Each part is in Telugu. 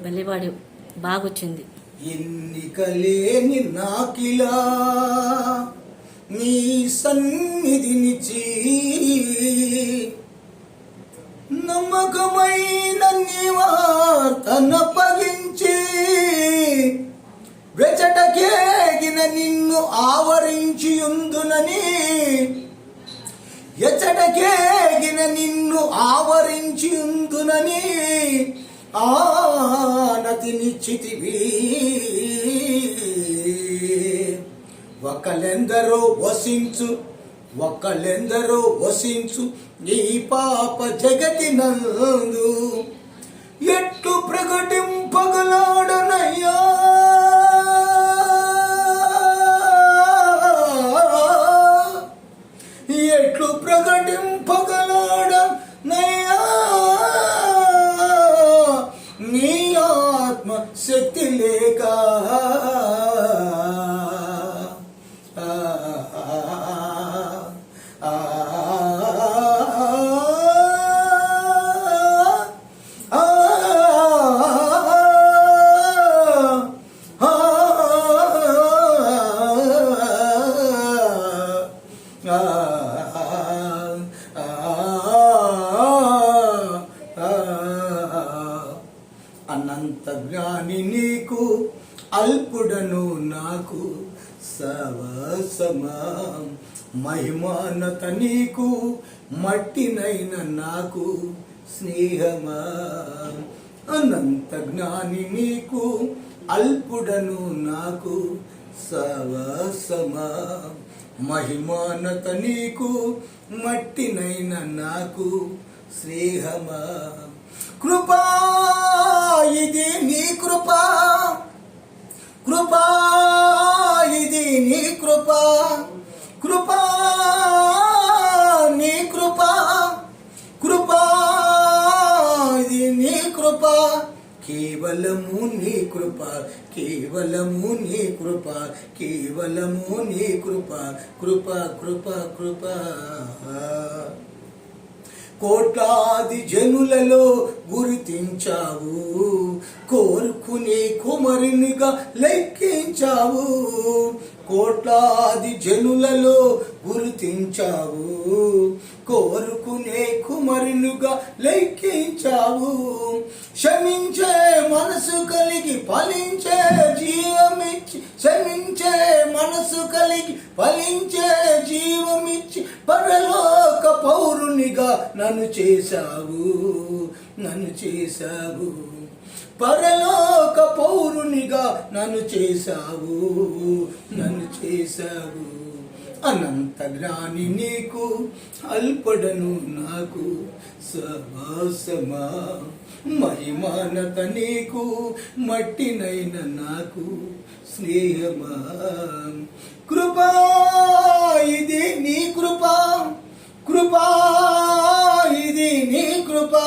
వెళ్ళివాడు బాగొచ్చింది. ఎన్నికలేని నాకిలా నీ సన్నిధినిచి నమ్మకమైన నివార్తనప్పగించి వెచటకేగిన నిన్ను ఆవరించి ఉందునని ఎచటకేగిన నిన్ను ఆవరించి ఉందునని ఆనతినిచ్చితివి. ఒకలెందరో వసించు నీ పాప జగతి నందు ఎట్లు ప్రకటింపగలాడనయ్యా. ఎట్లు ప్రకటింపగలాడనయ్యా నీ ఆత్మ శక్తి లేక. అనంత జ్ఞాని నీకు అల్పుడను నాకు సవసమా. మహిమానత నీకు మట్టినైన నాకు స్నేహమా. అనంత జ్ఞాని నీకు అల్పుడను నాకు సవసమా. మహిమానత నీకు మట్టినైన నాకు స్నేహమా. కృపా ఇది నీ కృపా, కృపా ఇది నీ కృపా, కృపా నీ కృపా, కృపా ఇది నీ కృపా. కేవలము నీ కృప, కేవలము నీ కృప, కేవలము నీ కృప, కృప కృప కృప. కోట్లాది జనులలో గుర్తించావు, కోరుకునే కుమరునిగా లెక్కించావు. కోట్లాది జనులలో గుర్తించావు, కోరుకునే కుమరునిగా లెక్కించావు. క్షమించే మనసు కలిగి ఫలించే జీవమిచ్చి, క్షమించే మనసు కలిగి ఫలించే జీవమిచ్చి పరలోక పౌరునిగా నన్ను చేశావు. పరలోక పౌరునిగా నన్ను చేశావు. అనంత జ్ఞాని నీకు అల్పడను నాకు సవాసమా. మహిమానత నీకు మట్టినైన నాకు స్నేహమా. కృపా ఇది నీ కృపా, కృపా ఇది నీ కృపా,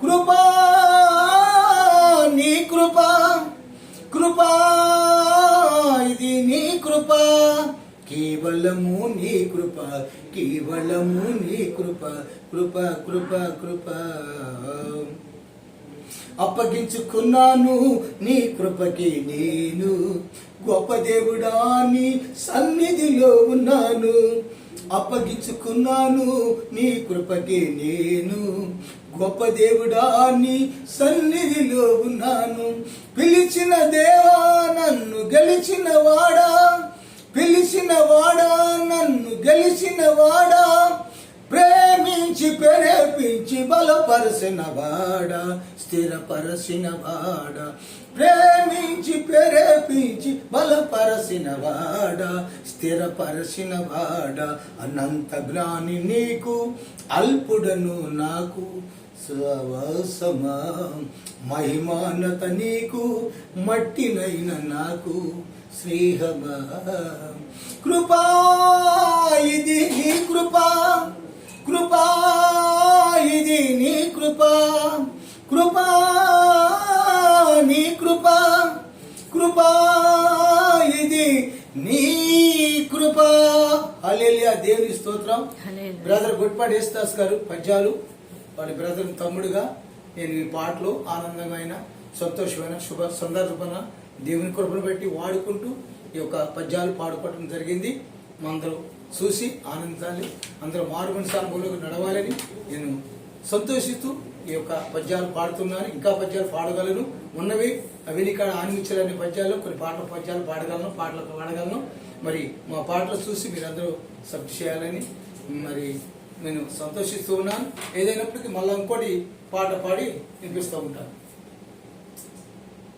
కృపా నీ కృపా, కృపా ఇది నీ కృపా. కేవలము నీ కృప, కేవలము నీ కృప, కృప కృప కృప. అప్పగించుకున్నాను నీ కృపకి నేను, గొప్ప దేవుడా నీ సన్నిధిలో ఉన్నాను. అప్పగించుకున్నాను నీ కృపకి నేను, గొప్ప దేవుడా నీ సన్నిధిలో ఉన్నాను. పిలిచిన దేవా నన్ను గెలిచిన వాడా, పిలిచిన వాడా నన్ను గెలిచిన వాడా, ప్రేమించి ప్రేరేపించి బలపరచిన వాడా, స్థిరపరచిన వాడా. ప్రేమించి ప్రేరేపించి బలపరచిన వాడా, స్థిరపరచిన వాడా. అనంత జ్ఞాని నీకు అల్పుడను నాకు సవసమా. మహిమానత నీకు మట్టినైన నాకు స్నేహమా. కృపా ఇది నీ కృపా, కృపా ఇది నీ కృపా, కృపా నీ కృపా, కృపా ఇది నీ కృపా. హల్లెలూయా. దేవుని స్తోత్రం. బ్రదర్ గుడ్పాటి యేసుదాస్ గారు పద్యాలు, వాడి బ్రదర్ తమ్ముడుగా నేను ఈ పాటలో ఆనందమైన సంతోషమైన శుభ సందర్భన దేవుని కృపను బట్టి వాడుకుంటూ ఈ యొక్క పద్యాలు పాడుకోవడం జరిగింది. అందరూ చూసి ఆనందించాలి, అందరూ మారు మనసు అనుభవంలోకి నడవాలని నేను సంతోషిస్తూ ఈ యొక్క పద్యాలు పాడుతున్నాను. ఇంకా పద్యాలు పాడగలను, ఉన్నవి అవినికాడ ఆనందించాలనే పద్యాలు, కొన్ని పద్యాలు పాడగలను, పాటలు పాడగలను. మరి మా పాటలు చూసి మీరందరూ సబ్మిట్ చేయాలని మరి నేను సంతోషిస్తూ ఉన్నాను. ఏదైనప్పటికీ మళ్ళీ ఇంకోటి పాట పాడి వినిపిస్తూ ఉంటాను.